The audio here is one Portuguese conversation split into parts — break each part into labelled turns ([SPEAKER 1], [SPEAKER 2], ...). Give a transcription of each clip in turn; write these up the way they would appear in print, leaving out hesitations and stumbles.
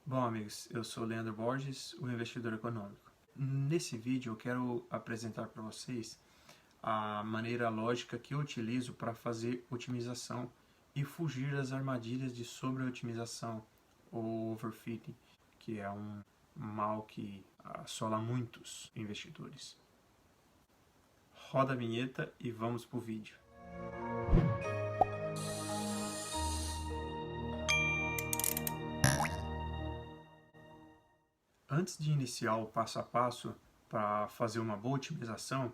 [SPEAKER 1] Bom, amigos, eu sou Leandro Borges, o investidor econômico. Nesse vídeo eu quero apresentar para vocês a maneira lógica que eu utilizo para fazer otimização e fugir das armadilhas de sobre-otimização ou overfitting, que é um mal que assola muitos investidores. Roda a vinheta e vamos para o vídeo. Antes de iniciar o passo a passo para fazer uma boa otimização,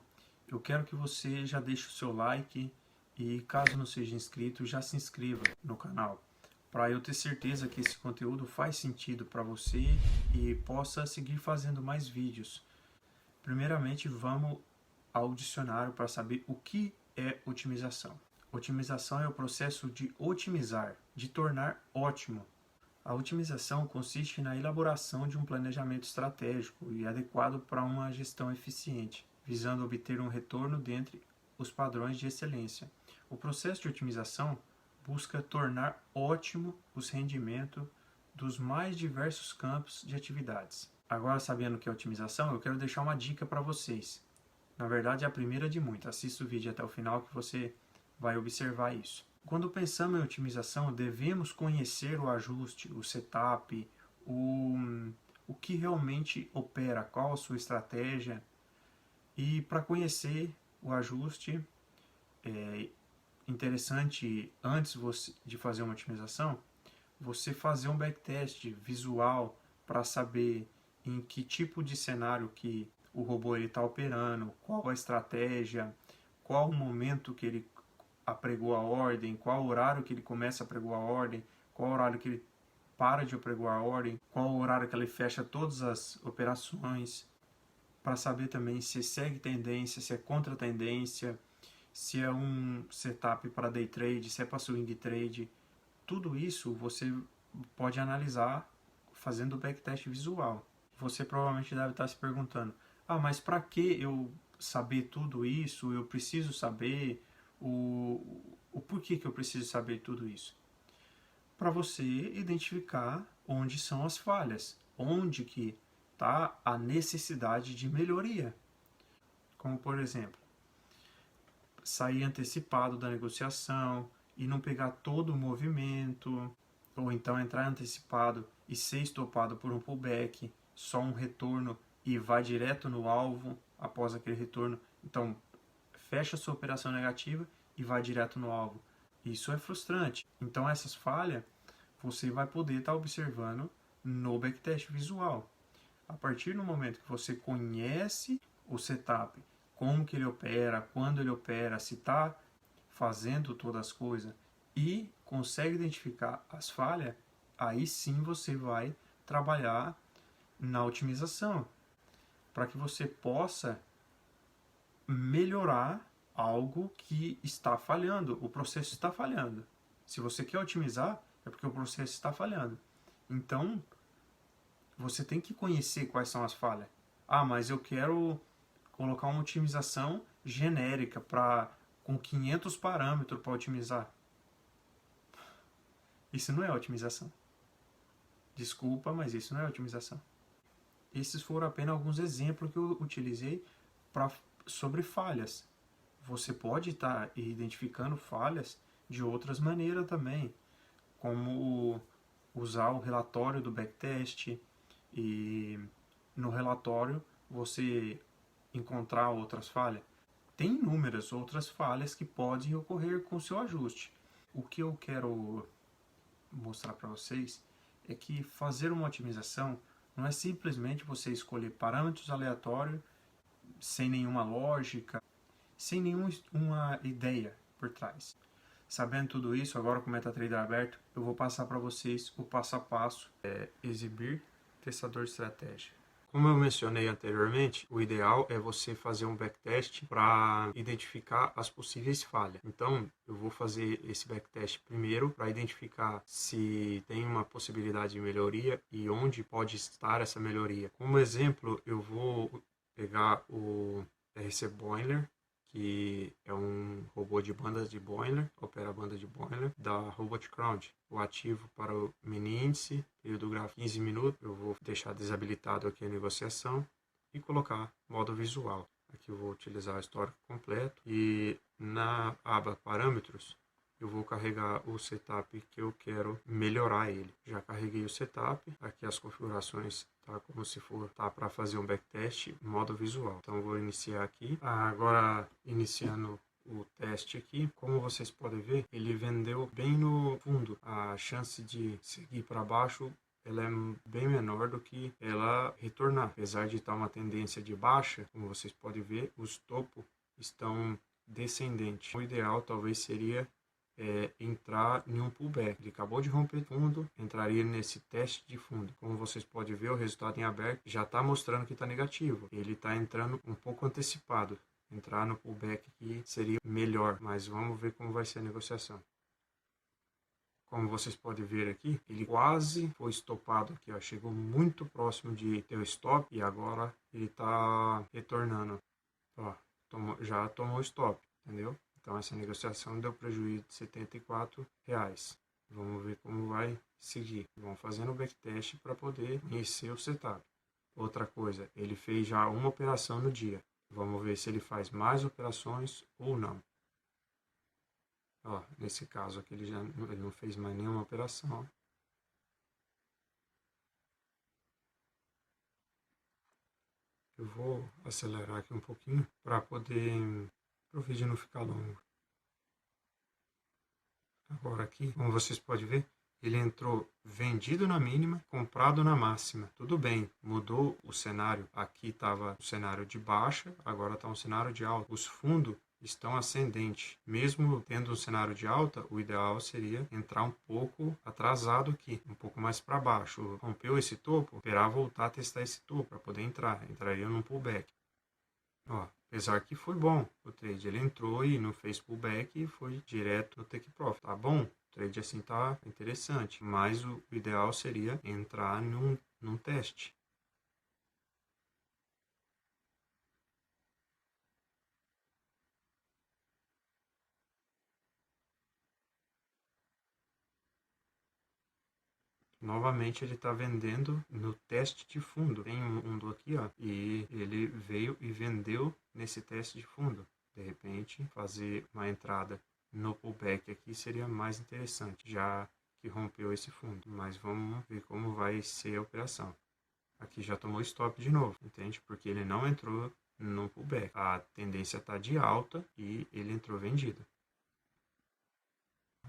[SPEAKER 1] eu quero que você já deixe o seu like e, caso não seja inscrito, já se inscreva no canal, para eu ter certeza que esse conteúdo faz sentido para você e possa seguir fazendo mais vídeos. Primeiramente, vamos ao dicionário para saber o que é otimização. Otimização é o processo de otimizar, de tornar ótimo. A otimização consiste na elaboração de um planejamento estratégico e adequado para uma gestão eficiente, visando obter um retorno dentre os padrões de excelência. O processo de otimização busca tornar ótimo os rendimentos dos mais diversos campos de atividades. Agora, sabendo o que é otimização, eu quero deixar uma dica para vocês. Na verdade, é a primeira de muitas. Assista o vídeo até o final que você vai observar isso. Quando pensamos em otimização, devemos conhecer o ajuste, o setup, o que realmente opera, qual a sua estratégia. E para conhecer o ajuste, é interessante, antes de fazer uma otimização, você fazer um backtest visual para saber em que tipo de cenário que o robô está operando, qual a estratégia, qual o momento que ele apregou a ordem, qual horário que ele começa a apregoar a ordem, qual horário que ele para de apregoar a ordem, qual horário que ele fecha todas as operações, para saber também se segue tendência, se é contra tendência, se é um setup para day trade, se é para swing trade. Tudo isso você pode analisar fazendo o backtest visual. Você provavelmente deve estar se perguntando, mas para que eu saber tudo isso? Eu preciso saber o porquê que eu preciso saber tudo isso? Para você identificar onde são as falhas, onde que está a necessidade de melhoria. Como, por exemplo, sair antecipado da negociação e não pegar todo o movimento, ou então entrar antecipado e ser estopado por um pullback, só um retorno e vai direto no alvo após aquele retorno. Então, fecha sua operação negativa e vai direto no alvo. Isso é frustrante. Então, essas falhas você vai poder estar observando no backtest visual. A partir do momento que você conhece o setup, como que ele opera, quando ele opera, se está fazendo todas as coisas e consegue identificar as falhas, aí sim você vai trabalhar na otimização, para que você possa melhorar algo que está falhando. O processo está falhando. Se você quer otimizar, é porque o processo está falhando. Então, você tem que conhecer quais são as falhas. Mas eu quero colocar uma otimização genérica com 500 parâmetros para otimizar. Isso não é otimização. Desculpa, mas isso não é otimização. Esses foram apenas alguns exemplos que eu utilizei sobre falhas. Você pode estar identificando falhas de outras maneiras também, como usar o relatório do backtest e no relatório você encontrar outras falhas. Tem inúmeras outras falhas que podem ocorrer com o seu ajuste. O que eu quero mostrar para vocês é que fazer uma otimização não é simplesmente você escolher parâmetros aleatórios sem nenhuma lógica, sem nenhuma ideia por trás. Sabendo tudo isso, agora com o MetaTrader aberto, eu vou passar para vocês o passo a passo. Exibir testador de estratégia. Como eu mencionei anteriormente, o ideal é você fazer um backtest para identificar as possíveis falhas. Então, eu vou fazer esse backtest primeiro para identificar se tem uma possibilidade de melhoria e onde pode estar essa melhoria. Como exemplo, eu vou pegar o RC Boiler, que é um robô de bandas de Bollinger, opera a banda de Bollinger, da Robot Crowd. O ativo para o mini índice, período gráfico 15 minutos, eu vou deixar desabilitado aqui a negociação e colocar modo visual. Aqui eu vou utilizar o histórico completo e na aba parâmetros eu vou carregar o setup que eu quero melhorar ele. Já carreguei o setup, aqui as configurações tá como se for para fazer um backtest modo visual. Então eu vou iniciar aqui. Agora iniciando o teste aqui, como vocês podem ver, ele vendeu bem no fundo. A chance de seguir para baixo ela é bem menor do que ela retornar. Apesar de estar uma tendência de baixa, como vocês podem ver, os topos estão descendentes. O ideal talvez seria entrar em um pullback. Ele acabou de romper fundo, entraria nesse teste de fundo. Como vocês podem ver, o resultado em aberto já está mostrando que está negativo. Ele está entrando um pouco antecipado. Entrar no pullback aqui seria melhor, mas vamos ver como vai ser a negociação. Como vocês podem ver aqui, ele quase foi estopado aqui, ó, chegou muito próximo de ter o stop e agora ele está retornando. Ó, já tomou stop, entendeu? Então essa negociação deu prejuízo de R$74. Vamos ver como vai seguir. Vamos fazendo o backtest para poder conhecer o setup. Outra coisa, ele fez já uma operação no dia. Vamos ver se ele faz mais operações ou não. Ó, nesse caso aqui ele não fez mais nenhuma operação. Eu vou acelerar aqui um pouquinho para poder o vídeo não ficar longo. Agora aqui, como vocês podem ver, ele entrou vendido na mínima, comprado na máxima. Tudo bem, mudou o cenário. Aqui estava o cenário de baixa, agora está um cenário de alta. Os fundos estão ascendentes. Mesmo tendo um cenário de alta, o ideal seria entrar um pouco atrasado aqui, um pouco mais para baixo. Rompeu esse topo, esperar voltar a testar esse topo para poder entrar. Entraria num pullback. Ó, apesar que foi bom o trade, ele entrou e não fez pullback e foi direto no take profit. Tá bom? O trade assim tá interessante, mas o ideal seria entrar num teste. Novamente ele está vendendo no teste de fundo. Tem um fundo aqui, ó, e ele veio e vendeu nesse teste de fundo. De repente, fazer uma entrada no pullback aqui seria mais interessante, já que rompeu esse fundo. Mas vamos ver como vai ser a operação. Aqui já tomou stop de novo, entende? Porque ele não entrou no pullback. A tendência está de alta e ele entrou vendido.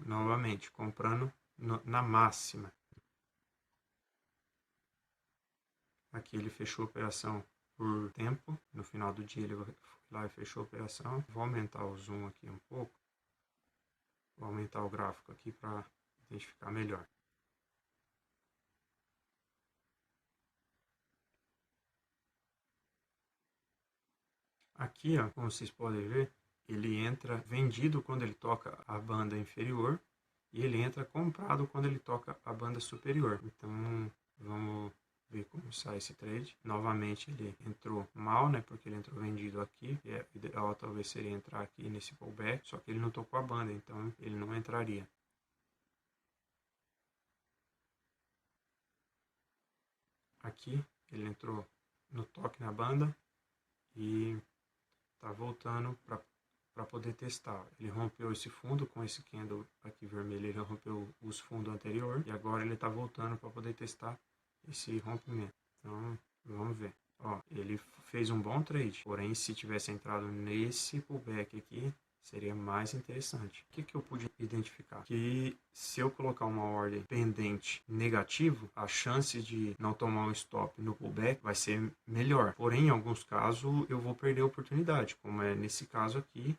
[SPEAKER 1] Novamente, comprando na máxima. Aqui ele fechou a operação por tempo. No final do dia ele foi lá e fechou a operação. Vou aumentar o zoom aqui um pouco. Vou aumentar o gráfico aqui para identificar melhor. Aqui, ó, como vocês podem ver, ele entra vendido quando ele toca a banda inferior e ele entra comprado quando ele toca a banda superior. Então, vamos ver como sai esse trade. Novamente ele entrou mal, né? Porque ele entrou vendido aqui. E é ideal talvez seria entrar aqui nesse pullback. Só que ele não tocou a banda, então ele não entraria. Aqui ele entrou no toque na banda e tá voltando para poder testar. Ele rompeu esse fundo com esse candle aqui vermelho. Ele rompeu os fundos anterior e agora ele está voltando para poder testar esse rompimento. Então, vamos ver. Ó, ele fez um bom trade, porém se tivesse entrado nesse pullback aqui, seria mais interessante. O que eu pude identificar? Que se eu colocar uma ordem pendente negativo, a chance de não tomar um stop no pullback vai ser melhor. Porém, em alguns casos, eu vou perder a oportunidade, como é nesse caso aqui,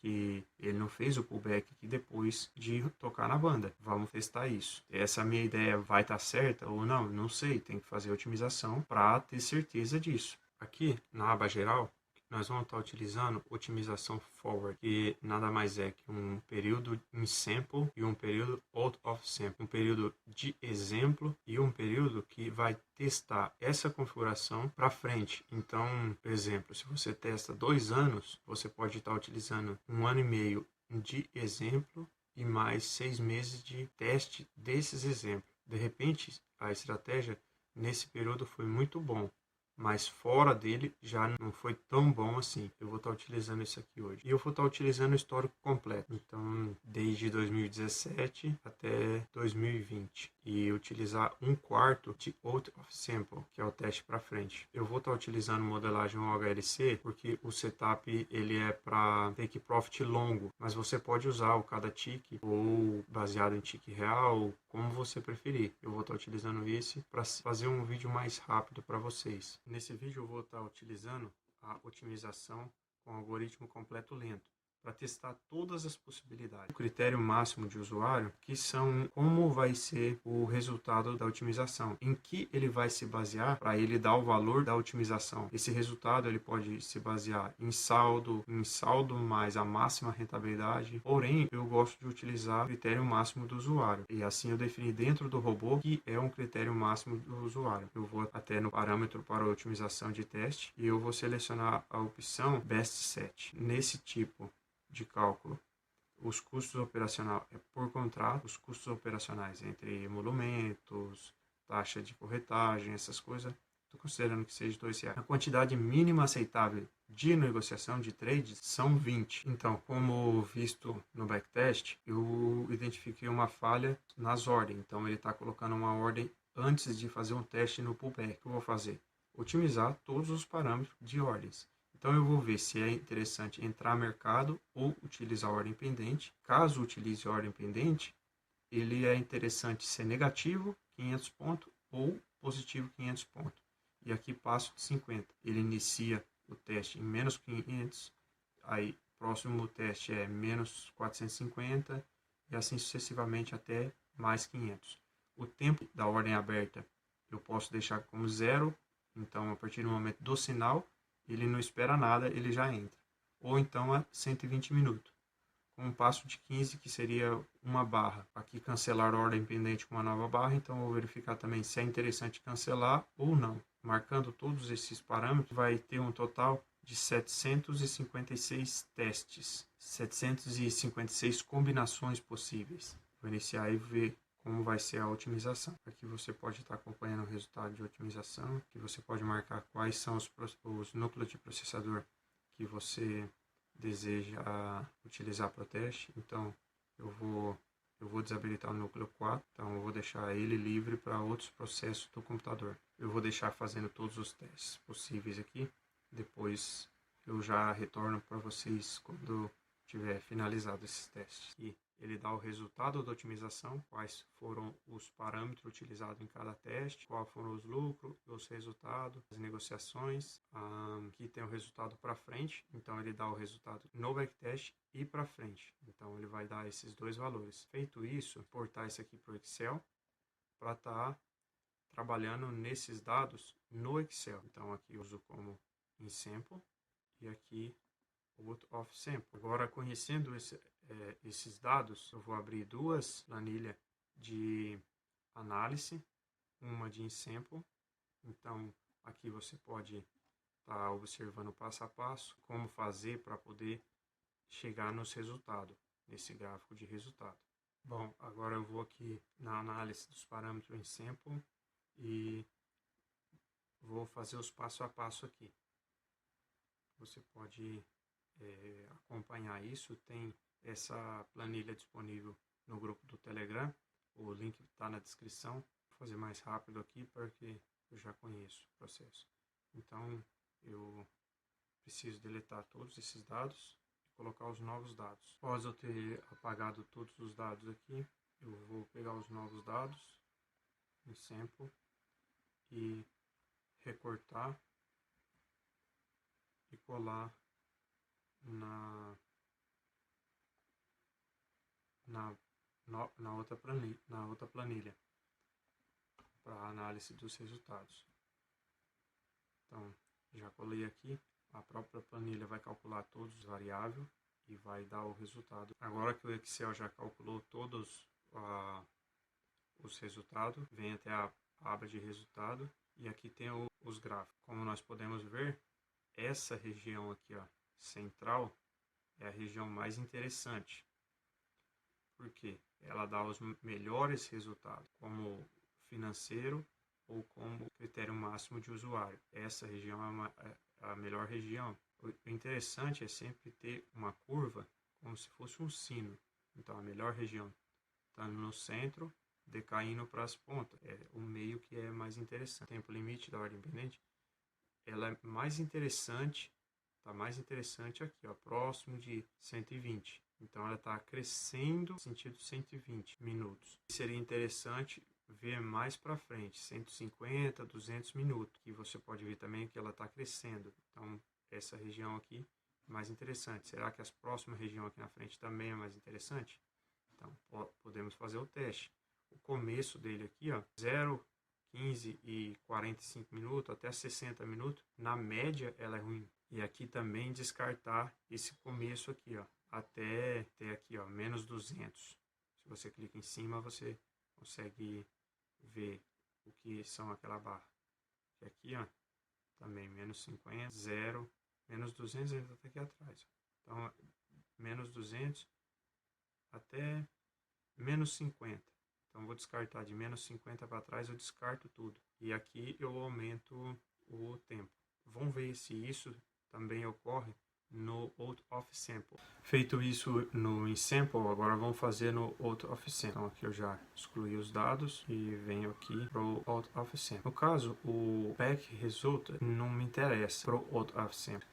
[SPEAKER 1] que ele não fez o pullback aqui depois de tocar na banda. Vamos testar isso. Essa minha ideia vai estar certa ou não? Não sei. Tem que fazer a otimização para ter certeza disso. Aqui, na aba geral, nós vamos estar utilizando otimização forward, que nada mais é que um período in sample e um período out of sample, um período de exemplo e um período que vai testar essa configuração para frente. Então, por exemplo, se você testa 2 anos, você pode estar utilizando 1 ano e meio de exemplo e mais 6 meses de teste desses exemplos. De repente, a estratégia nesse período foi muito bom, mas fora dele já não foi tão bom assim. Eu vou estar utilizando isso aqui hoje. E eu vou estar utilizando o histórico completo. Então, desde 2017 até 2020. E utilizar 1/4 de out of sample, que é o teste para frente. Eu vou estar utilizando modelagem OHLC porque o setup ele é para take profit longo, mas você pode usar o cada tick ou baseado em tick real, como você preferir. Eu vou estar utilizando esse para fazer um vídeo mais rápido para vocês. Nesse vídeo eu vou estar utilizando a otimização com algoritmo completo lento para testar todas as possibilidades. O critério máximo de usuário, que são como vai ser o resultado da otimização, em que ele vai se basear para ele dar o valor da otimização. Esse resultado ele pode se basear em saldo mais a máxima rentabilidade, porém eu gosto de utilizar o critério máximo do usuário, e assim eu defini dentro do robô que é um critério máximo do usuário. Eu vou até no parâmetro para otimização de teste e eu vou selecionar a opção Best Set. Nesse tipo de cálculo, os custos operacionais é por contrato, os custos operacionais entre emolumentos, taxa de corretagem, essas coisas, estou considerando que seja R$2. A quantidade mínima aceitável de negociação de trades são 20. Então, como visto no backtest, eu identifiquei uma falha nas ordens. Então, ele está colocando uma ordem antes de fazer um teste no pullback. O que eu vou fazer? Otimizar todos os parâmetros de ordens. Então, eu vou ver se é interessante entrar no mercado ou utilizar a ordem pendente. Caso utilize a ordem pendente, ele é interessante ser negativo, 500 pontos, ou positivo, 500 pontos. E aqui passo de 50. Ele inicia o teste em menos 500, aí próximo teste é menos 450, e assim sucessivamente até mais 500. O tempo da ordem aberta eu posso deixar como 0, então a partir do momento do sinal, ele não espera nada, ele já entra. Ou então é 120 minutos, com um passo de 15, que seria uma barra. Aqui cancelar a ordem pendente com uma nova barra, então eu vou verificar também se é interessante cancelar ou não. Marcando todos esses parâmetros, vai ter um total de 756 testes, 756 combinações possíveis. Vou iniciar e ver como vai ser a otimização. Aqui você pode estar acompanhando o resultado de otimização, aqui você pode marcar quais são os núcleos de processador que você deseja utilizar para o teste. Então eu vou desabilitar o núcleo 4, então eu vou deixar ele livre para outros processos do computador. Eu vou deixar fazendo todos os testes possíveis aqui, depois eu já retorno para vocês quando tiver finalizado esses testes. E ele dá o resultado da otimização, quais foram os parâmetros utilizados em cada teste, quais foram os lucros, os resultados, as negociações. Aqui tem o resultado para frente, então ele dá o resultado no backtest e para frente. Então ele vai dar esses dois valores. Feito isso, portar isso aqui para o Excel para estar trabalhando nesses dados no Excel. Então aqui eu uso como in sample e aqui out of sample. Agora, conhecendo esses dados, eu vou abrir duas planilhas de análise, uma de in sample. Então aqui você pode estar observando passo a passo como fazer para poder chegar nos resultados, nesse gráfico de resultado. Bom, agora eu vou aqui na análise dos parâmetros em sample e vou fazer os passo a passo aqui. Você pode acompanhar isso, tem essa planilha disponível no grupo do Telegram, o link está na descrição. Vou fazer mais rápido aqui porque eu já conheço o processo. Então eu preciso deletar todos esses dados e colocar os novos dados. Após eu ter apagado todos os dados aqui, eu vou pegar os novos dados em sample e recortar e colar na outra planilha para análise dos resultados. Então já colei aqui, a própria planilha vai calcular todos os variáveis e vai dar o resultado. Agora que o Excel já calculou todos os resultados, vem até a aba de resultado e aqui tem os gráficos. Como nós podemos ver, essa região aqui, ó, central, é a região mais interessante. Por quê? Ela dá os melhores resultados, como financeiro ou como critério máximo de usuário. Essa região é a melhor região. O interessante é sempre ter uma curva como se fosse um sino. Então, a melhor região estando no centro, decaindo para as pontas. É o meio que é mais interessante. O tempo limite da ordem pendente, ela é mais interessante, está mais interessante aqui, ó, próximo de 120. Então, ela está crescendo no sentido 120 minutos. Seria interessante ver mais para frente, 150, 200 minutos, que você pode ver também que ela está crescendo. Então, essa região aqui é mais interessante. Será que as próximas regiões aqui na frente também é mais interessante? Então, podemos fazer o teste. O começo dele aqui, ó, 0, 15 e 45 minutos até 60 minutos, na média ela é ruim. E aqui também descartar esse começo aqui, ó, até aqui, ó, menos 200. Se você clica em cima, você consegue ver o que são aquela barra. E aqui, ó, também menos 50, 0, menos 200 ainda está aqui atrás. Então, menos 200 até menos 50. Então, vou descartar de menos 50 para trás, eu descarto tudo. E aqui eu aumento o tempo. Vamos ver se isso também ocorre no out of sample. Feito isso no in-sample, agora vamos fazer no out of sample. Então, aqui eu já excluí os dados e venho aqui para o out of sample. No caso, o pack result não me interessa para o out of sample.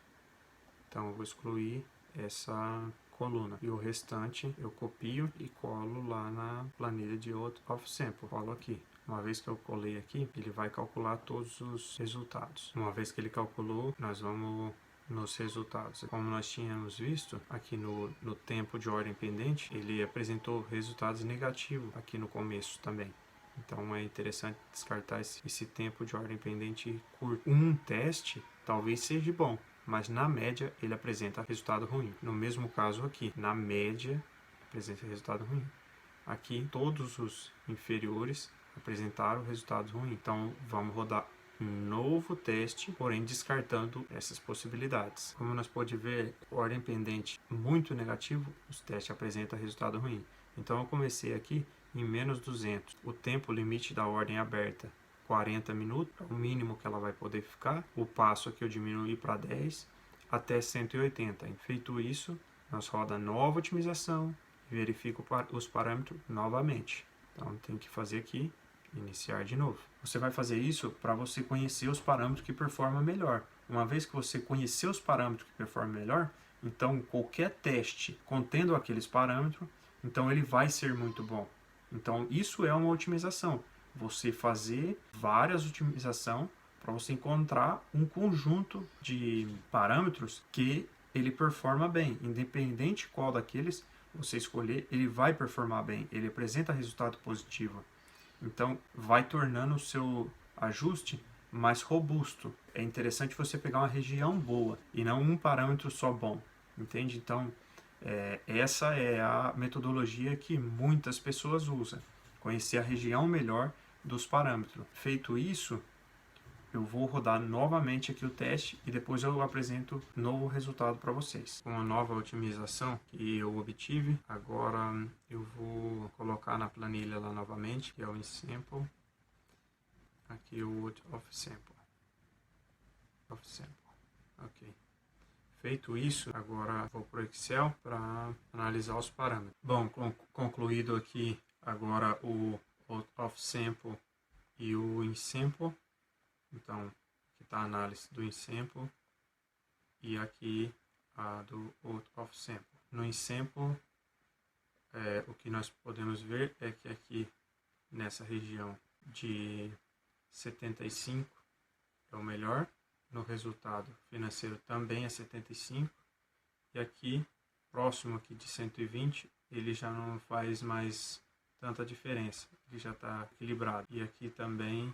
[SPEAKER 1] Então, eu vou excluir essa coluna. E o restante eu copio e colo lá na planilha de out of sample. Colo aqui. Uma vez que eu colei aqui, ele vai calcular todos os resultados. Uma vez que ele calculou, nós vamos nos resultados. Como nós tínhamos visto aqui no tempo de ordem pendente, ele apresentou resultados negativos aqui no começo também. Então é interessante descartar esse tempo de ordem pendente curto. Um teste talvez seja bom, mas na média ele apresenta resultado ruim. No mesmo caso aqui, na média apresenta resultado ruim. Aqui todos os inferiores apresentaram resultados ruins. Então vamos rodar um novo teste, porém descartando essas possibilidades. Como nós podemos ver, ordem pendente muito negativo, os testes apresentam resultado ruim. Então eu comecei aqui em menos 200. O tempo limite da ordem aberta 40 minutos, é o mínimo que ela vai poder ficar. O passo aqui eu diminuí para 10 até 180. Feito isso, nós roda nova otimização e verifica os parâmetros novamente. Então tem que fazer aqui iniciar de novo. Você vai fazer isso para você conhecer os parâmetros que performam melhor. Uma vez que você conhecer os parâmetros que performam melhor, então qualquer teste contendo aqueles parâmetros, então ele vai ser muito bom. Então isso é uma otimização. Você fazer várias otimizações para você encontrar um conjunto de parâmetros que ele performa bem. Independente qual daqueles você escolher, ele vai performar bem. Ele apresenta resultado positivo. Então, vai tornando o seu ajuste mais robusto. É interessante você pegar uma região boa e não um parâmetro só bom, entende? Então, essa é a metodologia que muitas pessoas usam. Conhecer a região melhor dos parâmetros. Feito isso, eu vou rodar novamente aqui o teste e depois eu apresento novo resultado para vocês. Com a nova otimização que eu obtive, agora eu vou colocar na planilha lá novamente, que é o in-sample. Aqui o out of sample. Ok. Feito isso, agora vou para o Excel para analisar os parâmetros. Bom, concluído aqui agora o out of sample e o in-sample. Então, aqui está a análise do in-sample e aqui a do out of sample. No in-sample, o que nós podemos ver é que aqui nessa região de 75 é o melhor. No resultado financeiro também é 75. E aqui, próximo aqui de 120, ele já não faz mais tanta diferença. Ele já está equilibrado. E aqui também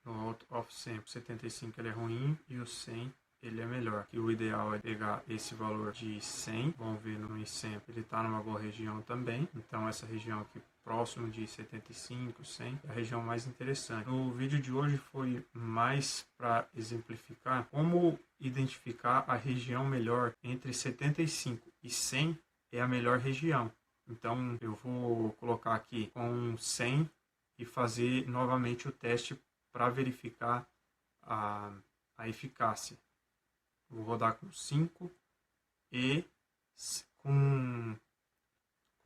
[SPEAKER 1] no out of sample, 75 ele é ruim e o 100 ele é melhor. E o ideal é pegar esse valor de 100, vamos ver no ICEM, ele está numa boa região também, então essa região aqui próximo de 75, 100, é a região mais interessante. O vídeo de hoje foi mais para exemplificar como identificar a região melhor entre 75 e 100 é a melhor região. Então eu vou colocar aqui com 100 e fazer novamente o teste para verificar a eficácia. Vou rodar com 5 e com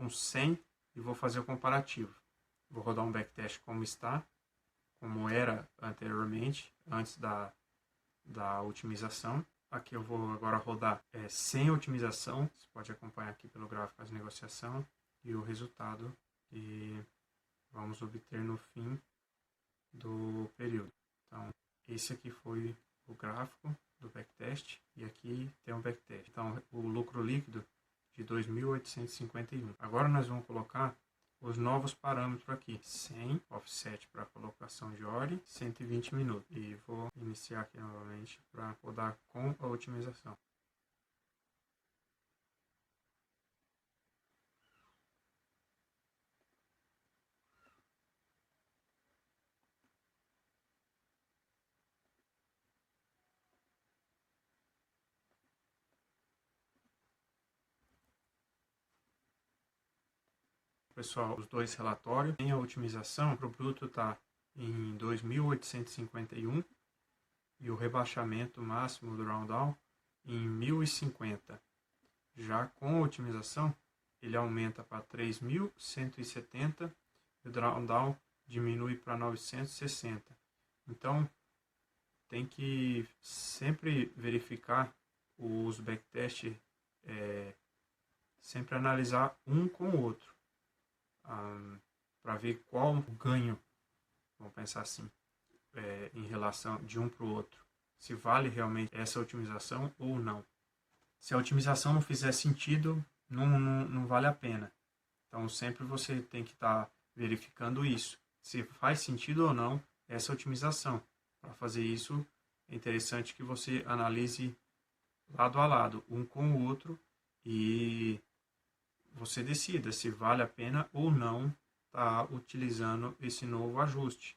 [SPEAKER 1] 100 e vou fazer o comparativo. Vou rodar um backtest como está, como era anteriormente, antes da otimização. Aqui eu vou agora rodar sem otimização. Você pode acompanhar aqui pelo gráfico de negociação e o resultado que vamos obter no fim do período. Então, esse aqui foi o gráfico do backtest e aqui tem um backtest. Então, o lucro líquido de 2.851. Agora nós vamos colocar os novos parâmetros aqui. 100, offset para colocação de ordem, 120 minutos. E vou iniciar aqui novamente para rodar com a otimização. Pessoal, os dois relatórios. Em a otimização, o bruto está em 2.851 e o rebaixamento máximo do round-down em 1.050. Já com a otimização, ele aumenta para 3.170 e o round-down diminui para 960. Então, tem que sempre verificar os backtests, sempre analisar um com o outro. Para ver qual o ganho, vamos pensar assim, em relação de um para o outro. Se vale realmente essa otimização ou não. Se a otimização não fizer sentido, não vale a pena. Então sempre você tem que estar verificando isso. Se faz sentido ou não essa otimização. Para fazer isso, é interessante que você analise lado a lado, um com o outro, e você decida se vale a pena ou não estar utilizando esse novo ajuste.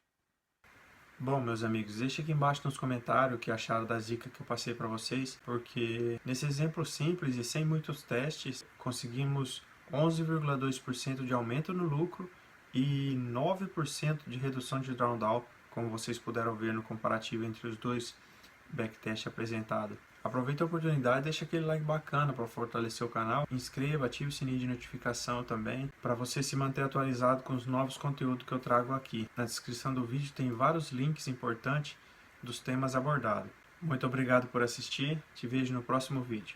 [SPEAKER 1] Bom, meus amigos, deixe aqui embaixo nos comentários o que acharam das dicas que eu passei para vocês, porque nesse exemplo simples e sem muitos testes, conseguimos 11,2% de aumento no lucro e 9% de redução de drawdown, como vocês puderam ver no comparativo entre os dois backtests apresentados. Aproveita a oportunidade e deixa aquele like bacana para fortalecer o canal. Inscreva, ative o sininho de notificação também, para você se manter atualizado com os novos conteúdos que eu trago aqui. Na descrição do vídeo tem vários links importantes dos temas abordados. Muito obrigado por assistir, te vejo no próximo vídeo.